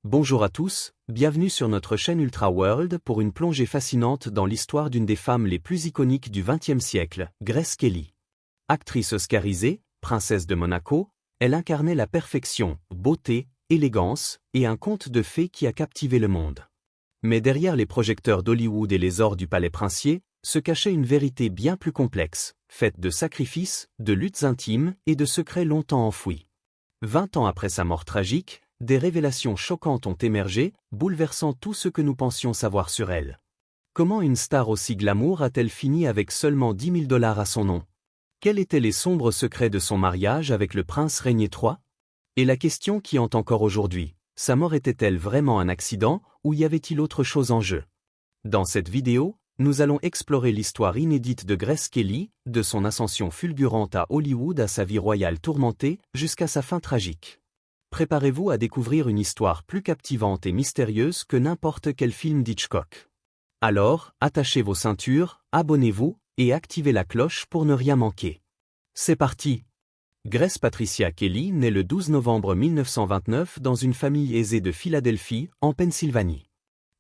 Bonjour à tous, bienvenue sur notre chaîne Ultra World pour une plongée fascinante dans l'histoire d'une des femmes les plus iconiques du XXe siècle, Grace Kelly. Actrice oscarisée, princesse de Monaco, elle incarnait la perfection, beauté, élégance et un conte de fées qui a captivé le monde. Mais derrière les projecteurs d'Hollywood et les ors du palais princier, se cachait une vérité bien plus complexe, faite de sacrifices, de luttes intimes et de secrets longtemps enfouis. 20 ans après sa mort tragique, des révélations choquantes ont émergé, bouleversant tout ce que nous pensions savoir sur elle. Comment une star aussi glamour a-t-elle fini avec seulement 10 000 $ à son nom? Quels étaient les sombres secrets de son mariage avec le prince Régnier III? Et la question qui hante encore aujourd'hui, sa mort était-elle vraiment un accident, ou y avait-il autre chose en jeu? Dans cette vidéo, nous allons explorer l'histoire inédite de Grace Kelly, de son ascension fulgurante à Hollywood à sa vie royale tourmentée, jusqu'à sa fin tragique. Préparez-vous à découvrir une histoire plus captivante et mystérieuse que n'importe quel film d'Hitchcock. Alors, attachez vos ceintures, abonnez-vous, et activez la cloche pour ne rien manquer. C'est parti! Grace Patricia Kelly naît le 12 novembre 1929 dans une famille aisée de Philadelphie, en Pennsylvanie.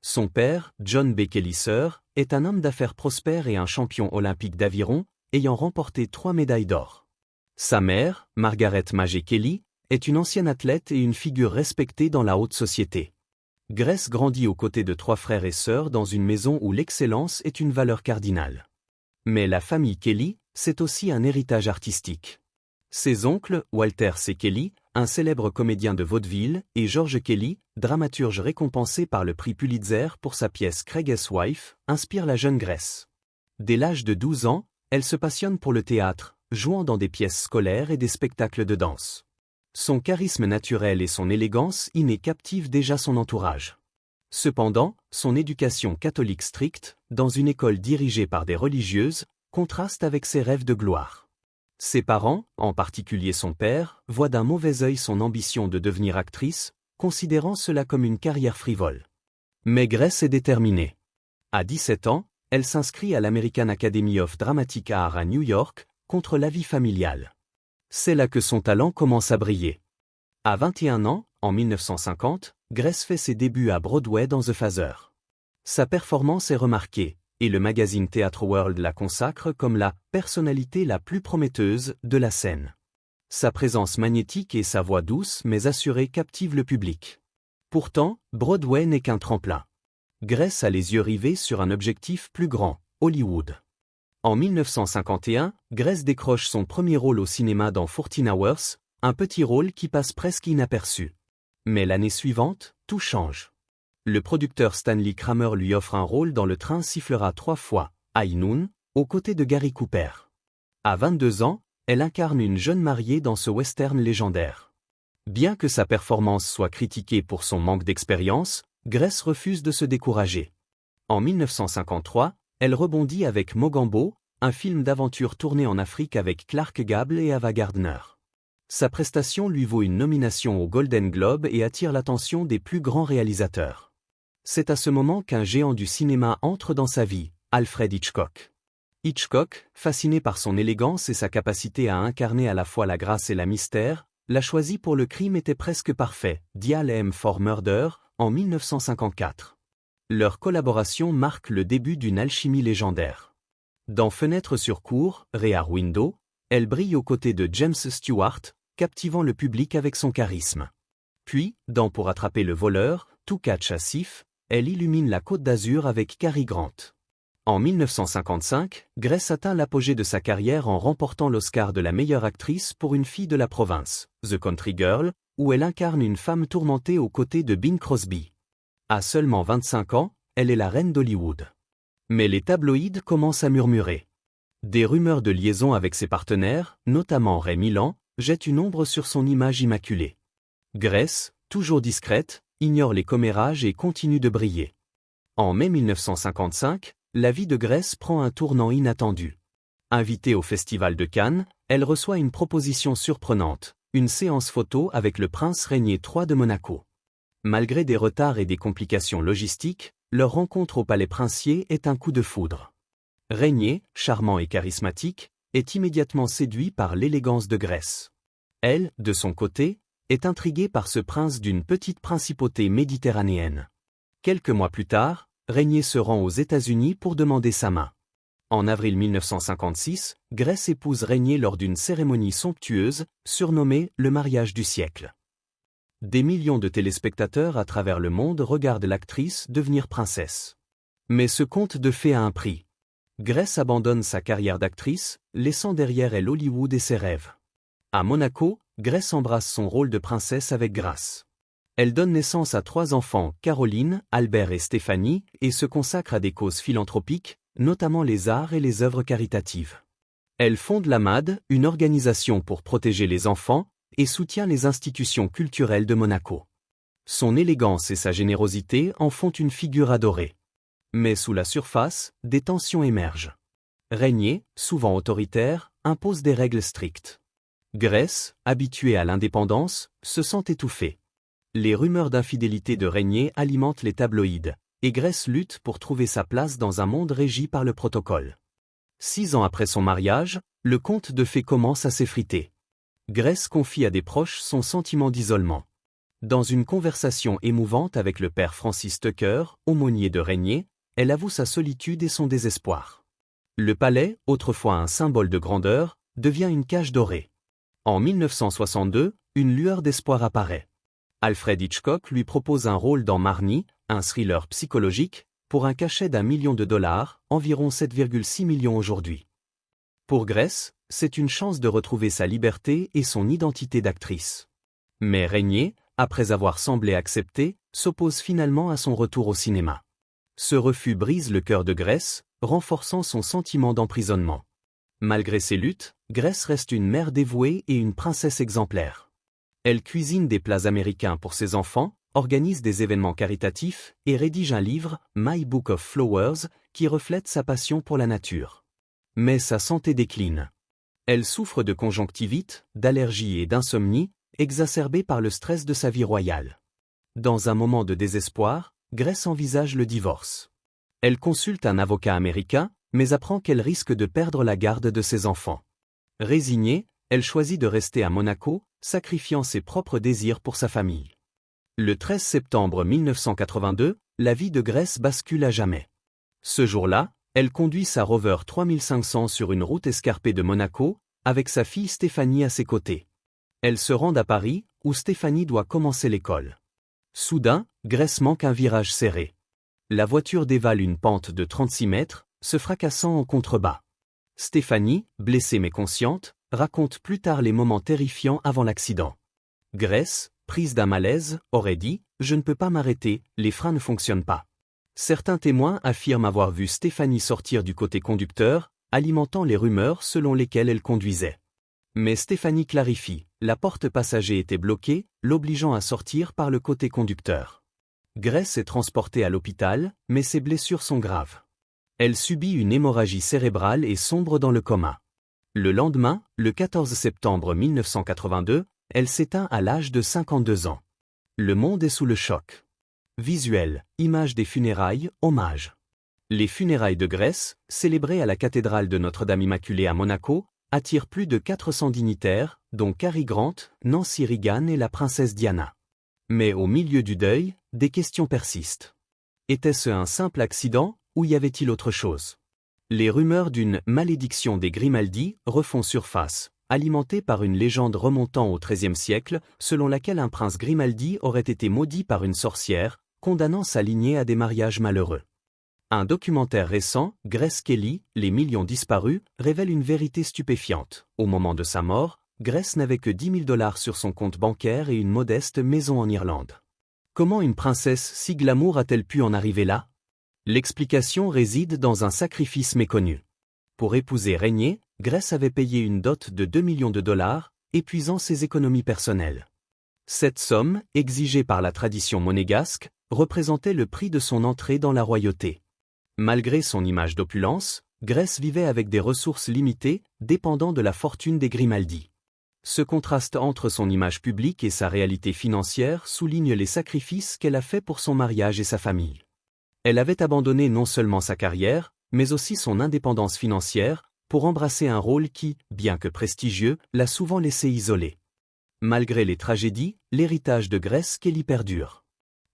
Son père, John B. Kelly Sr., est un homme d'affaires prospère et un champion olympique d'aviron, ayant remporté 3 médailles d'or. Sa mère, Margaret Magee Kelly, est une ancienne athlète et une figure respectée dans la haute société. Grace grandit aux côtés de 3 frères et sœurs dans une maison où l'excellence est une valeur cardinale. Mais la famille Kelly, c'est aussi un héritage artistique. Ses oncles, Walter C. Kelly, un célèbre comédien de vaudeville, et George Kelly, dramaturge récompensé par le prix Pulitzer pour sa pièce Craig's Wife, inspirent la jeune Grace. Dès l'âge de 12 ans, elle se passionne pour le théâtre, jouant dans des pièces scolaires et des spectacles de danse. Son charisme naturel et son élégance innée captivent déjà son entourage. Cependant, son éducation catholique stricte, dans une école dirigée par des religieuses, contraste avec ses rêves de gloire. Ses parents, en particulier son père, voient d'un mauvais œil son ambition de devenir actrice, considérant cela comme une carrière frivole. Mais Grace est déterminée. À 17 ans, elle s'inscrit à l'American Academy of Dramatic Art à New York, contre l'avis familial. C'est là que son talent commence à briller. À 21 ans, en 1950, Grace fait ses débuts à Broadway dans The Phaser. Sa performance est remarquée, et le magazine Theatre World la consacre comme la personnalité la plus prometteuse de la scène. Sa présence magnétique et sa voix douce mais assurée captivent le public. Pourtant, Broadway n'est qu'un tremplin. Grace a les yeux rivés sur un objectif plus grand, Hollywood. En 1951, Grace décroche son premier rôle au cinéma dans 14 Hours, un petit rôle qui passe presque inaperçu. Mais l'année suivante, tout change. Le producteur Stanley Kramer lui offre un rôle dans Le train sifflera 3 fois, High Noon, aux côtés de Gary Cooper. À 22 ans, elle incarne une jeune mariée dans ce western légendaire. Bien que sa performance soit critiquée pour son manque d'expérience, Grace refuse de se décourager. En 1953, elle rebondit avec Mogambo, un film d'aventure tourné en Afrique avec Clark Gable et Ava Gardner. Sa prestation lui vaut une nomination au Golden Globe et attire l'attention des plus grands réalisateurs. C'est à ce moment qu'un géant du cinéma entre dans sa vie, Alfred Hitchcock. Hitchcock, fasciné par son élégance et sa capacité à incarner à la fois la grâce et la mystère, l'a choisi pour Le crime était presque parfait, Dial M for Murder, en 1954. Leur collaboration marque le début d'une alchimie légendaire. Dans Fenêtre sur cour, Rear Window, elle brille aux côtés de James Stewart, captivant le public avec son charisme. Puis, dans Pour attraper le voleur, To Catch a Thief, elle illumine la Côte d'Azur avec Cary Grant. En 1955, Grace atteint l'apogée de sa carrière en remportant l'Oscar de la meilleure actrice pour Une fille de la province, The Country Girl, où elle incarne une femme tourmentée aux côtés de Bing Crosby. À seulement 25 ans, elle est la reine d'Hollywood. Mais les tabloïds commencent à murmurer. Des rumeurs de liaison avec ses partenaires, notamment Ray Milland, jettent une ombre sur son image immaculée. Grace, toujours discrète, ignore les commérages et continue de briller. En mai 1955, la vie de Grace prend un tournant inattendu. Invitée au Festival de Cannes, elle reçoit une proposition surprenante, une séance photo avec le prince Régnier III de Monaco. Malgré des retards et des complications logistiques, leur rencontre au palais princier est un coup de foudre. Régnier, charmant et charismatique, est immédiatement séduit par l'élégance de Grace. Elle, de son côté, est intriguée par ce prince d'une petite principauté méditerranéenne. Quelques mois plus tard, Régnier se rend aux États-Unis pour demander sa main. En avril 1956, Grace épouse Régnier lors d'une cérémonie somptueuse, surnommée le mariage du siècle. Des millions de téléspectateurs à travers le monde regardent l'actrice devenir princesse. Mais ce conte de fées a un prix. Grace abandonne sa carrière d'actrice, laissant derrière elle Hollywood et ses rêves. À Monaco, Grace embrasse son rôle de princesse avec grâce. Elle donne naissance à 3 enfants, Caroline, Albert et Stéphanie, et se consacre à des causes philanthropiques, notamment les arts et les œuvres caritatives. Elle fonde la MAD, une organisation pour protéger les enfants, et soutient les institutions culturelles de Monaco. Son élégance et sa générosité en font une figure adorée. Mais sous la surface, des tensions émergent. Régnier, souvent autoritaire, impose des règles strictes. Grace, habituée à l'indépendance, se sent étouffée. Les rumeurs d'infidélité de Régnier alimentent les tabloïds, et Grace lutte pour trouver sa place dans un monde régi par le protocole. 6 ans après son mariage, le conte de fées commence à s'effriter. Grace confie à des proches son sentiment d'isolement. Dans une conversation émouvante avec le père Francis Tucker, aumônier de Régnier, elle avoue sa solitude et son désespoir. Le palais, autrefois un symbole de grandeur, devient une cage dorée. En 1962, une lueur d'espoir apparaît. Alfred Hitchcock lui propose un rôle dans Marnie, un thriller psychologique, pour un cachet d'1 million de dollars, environ 7,6 millions aujourd'hui. Pour Grace, c'est une chance de retrouver sa liberté et son identité d'actrice. Mais Régnier, après avoir semblé accepter, s'oppose finalement à son retour au cinéma. Ce refus brise le cœur de Grace, renforçant son sentiment d'emprisonnement. Malgré ses luttes, Grace reste une mère dévouée et une princesse exemplaire. Elle cuisine des plats américains pour ses enfants, organise des événements caritatifs et rédige un livre, My Book of Flowers, qui reflète sa passion pour la nature. Mais sa santé décline. Elle souffre de conjonctivite, d'allergies et d'insomnie, exacerbées par le stress de sa vie royale. Dans un moment de désespoir, Grace envisage le divorce. Elle consulte un avocat américain, mais apprend qu'elle risque de perdre la garde de ses enfants. Résignée, elle choisit de rester à Monaco, sacrifiant ses propres désirs pour sa famille. Le 13 septembre 1982, la vie de Grace bascule à jamais. Ce jour-là, elle conduit sa Rover 3500 sur une route escarpée de Monaco, avec sa fille Stéphanie à ses côtés. Elle se rend à Paris, où Stéphanie doit commencer l'école. Soudain, Grace manque un virage serré. La voiture dévale une pente de 36 mètres, se fracassant en contrebas. Stéphanie, blessée mais consciente, raconte plus tard les moments terrifiants avant l'accident. Grace, prise d'un malaise, aurait dit « Je ne peux pas m'arrêter, les freins ne fonctionnent pas ». Certains témoins affirment avoir vu Stéphanie sortir du côté conducteur, alimentant les rumeurs selon lesquelles elle conduisait. Mais Stéphanie clarifie, la porte passager était bloquée, l'obligeant à sortir par le côté conducteur. Grace est transportée à l'hôpital, mais ses blessures sont graves. Elle subit une hémorragie cérébrale et sombre dans le coma. Le lendemain, le 14 septembre 1982, elle s'éteint à l'âge de 52 ans. Le monde est sous le choc. Visuel, images des funérailles, hommage. Les funérailles de Grace, célébrées à la cathédrale de Notre-Dame Immaculée à Monaco, attirent plus de 400 dignitaires, dont Cary Grant, Nancy Reagan et la princesse Diana. Mais au milieu du deuil, des questions persistent. Était-ce un simple accident, ou y avait-il autre chose? Les rumeurs d'une « malédiction des Grimaldi » refont surface, alimentées par une légende remontant au XIIIe siècle, selon laquelle un prince Grimaldi aurait été maudit par une sorcière, condamnant sa lignée à des mariages malheureux. Un documentaire récent, Grace Kelly, Les millions disparus, révèle une vérité stupéfiante. Au moment de sa mort, Grace n'avait que 10 000 $ sur son compte bancaire et une modeste maison en Irlande. Comment une princesse si glamour a-t-elle pu en arriver là? L'explication réside dans un sacrifice méconnu. Pour épouser Régnier, Grace avait payé une dot de 2 millions de $, épuisant ses économies personnelles. Cette somme, exigée par la tradition monégasque, représentait le prix de son entrée dans la royauté. Malgré son image d'opulence, Grace vivait avec des ressources limitées, dépendant de la fortune des Grimaldi. Ce contraste entre son image publique et sa réalité financière souligne les sacrifices qu'elle a faits pour son mariage et sa famille. Elle avait abandonné non seulement sa carrière, mais aussi son indépendance financière, pour embrasser un rôle qui, bien que prestigieux, l'a souvent laissée isolée. Malgré les tragédies, l'héritage de Grace Kelly perdure.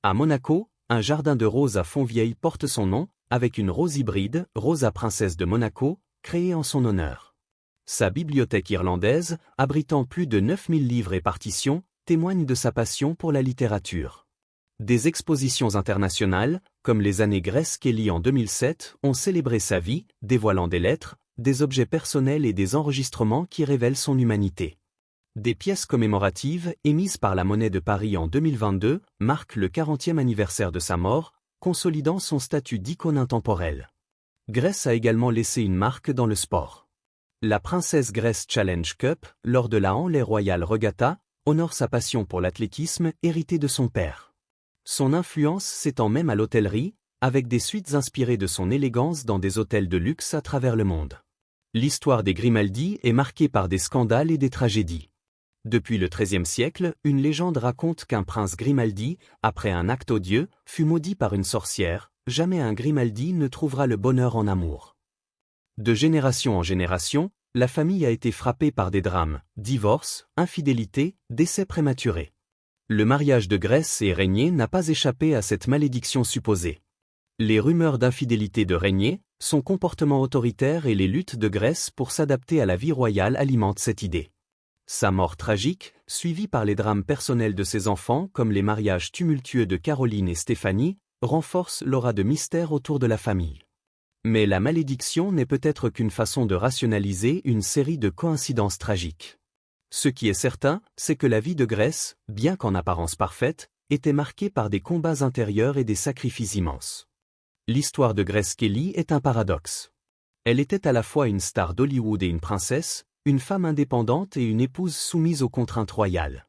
À Monaco, un jardin de roses à Fontvieille porte son nom, avec une rose hybride, Rosa Princesse de Monaco, créée en son honneur. Sa bibliothèque irlandaise, abritant plus de 9000 livres et partitions, témoigne de sa passion pour la littérature. Des expositions internationales, comme les années Grace Kelly en 2007, ont célébré sa vie, dévoilant des lettres, des objets personnels et des enregistrements qui révèlent son humanité. Des pièces commémoratives, émises par la Monnaie de Paris en 2022, marquent le 40e anniversaire de sa mort, consolidant son statut d'icône intemporelle. Grace a également laissé une marque dans le sport. La Princess Grace Challenge Cup, lors de la Henley Royal Regatta, honore sa passion pour l'athlétisme héritée de son père. Son influence s'étend même à l'hôtellerie, avec des suites inspirées de son élégance dans des hôtels de luxe à travers le monde. L'histoire des Grimaldi est marquée par des scandales et des tragédies. Depuis le XIIIe siècle, une légende raconte qu'un prince Grimaldi, après un acte odieux, fut maudit par une sorcière. Jamais un Grimaldi ne trouvera le bonheur en amour. De génération en génération, la famille a été frappée par des drames, divorces, infidélités, décès prématurés. Le mariage de Grace et Régnier n'a pas échappé à cette malédiction supposée. Les rumeurs d'infidélité de Régnier, son comportement autoritaire et les luttes de Grace pour s'adapter à la vie royale alimentent cette idée. Sa mort tragique, suivie par les drames personnels de ses enfants comme les mariages tumultueux de Caroline et Stéphanie, renforce l'aura de mystère autour de la famille. Mais la malédiction n'est peut-être qu'une façon de rationaliser une série de coïncidences tragiques. Ce qui est certain, c'est que la vie de Grace, bien qu'en apparence parfaite, était marquée par des combats intérieurs et des sacrifices immenses. L'histoire de Grace Kelly est un paradoxe. Elle était à la fois une star d'Hollywood et une princesse, une femme indépendante et une épouse soumise aux contraintes royales.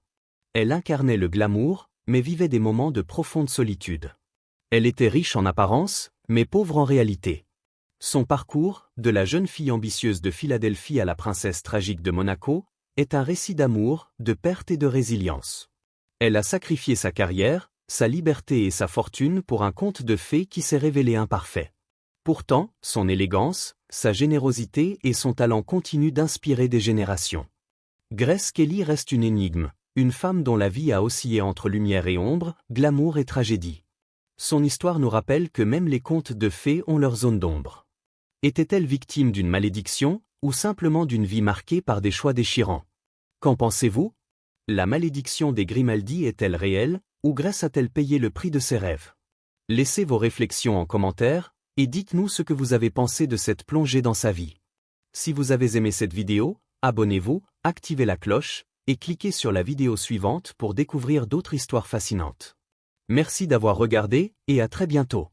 Elle incarnait le glamour, mais vivait des moments de profonde solitude. Elle était riche en apparence, mais pauvre en réalité. Son parcours, de la jeune fille ambitieuse de Philadelphie à la princesse tragique de Monaco, est un récit d'amour, de perte et de résilience. Elle a sacrifié sa carrière, sa liberté et sa fortune pour un conte de fées qui s'est révélé imparfait. Pourtant, son élégance, sa générosité et son talent continuent d'inspirer des générations. Grace Kelly reste une énigme, une femme dont la vie a oscillé entre lumière et ombre, glamour et tragédie. Son histoire nous rappelle que même les contes de fées ont leur zone d'ombre. Était-elle victime d'une malédiction, ou simplement d'une vie marquée par des choix déchirants? Qu'en pensez-vous? La malédiction des Grimaldi est-elle réelle, ou Grace a-t-elle payé le prix de ses rêves? Laissez vos réflexions en commentaire, et dites-nous ce que vous avez pensé de cette plongée dans sa vie. Si vous avez aimé cette vidéo, abonnez-vous, activez la cloche, et cliquez sur la vidéo suivante pour découvrir d'autres histoires fascinantes. Merci d'avoir regardé, et à très bientôt.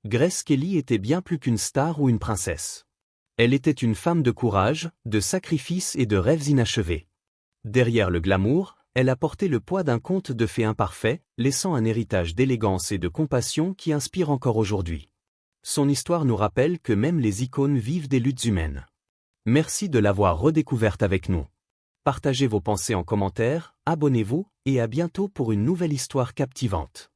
Grace Kelly était bien plus qu'une star ou une princesse. Elle était une femme de courage, de sacrifice et de rêves inachevés. Derrière le glamour, elle a porté le poids d'un conte de fées imparfait, laissant un héritage d'élégance et de compassion qui inspire encore aujourd'hui. Son histoire nous rappelle que même les icônes vivent des luttes humaines. Merci de l'avoir redécouverte avec nous. Partagez vos pensées en commentaire, abonnez-vous, et à bientôt pour une nouvelle histoire captivante.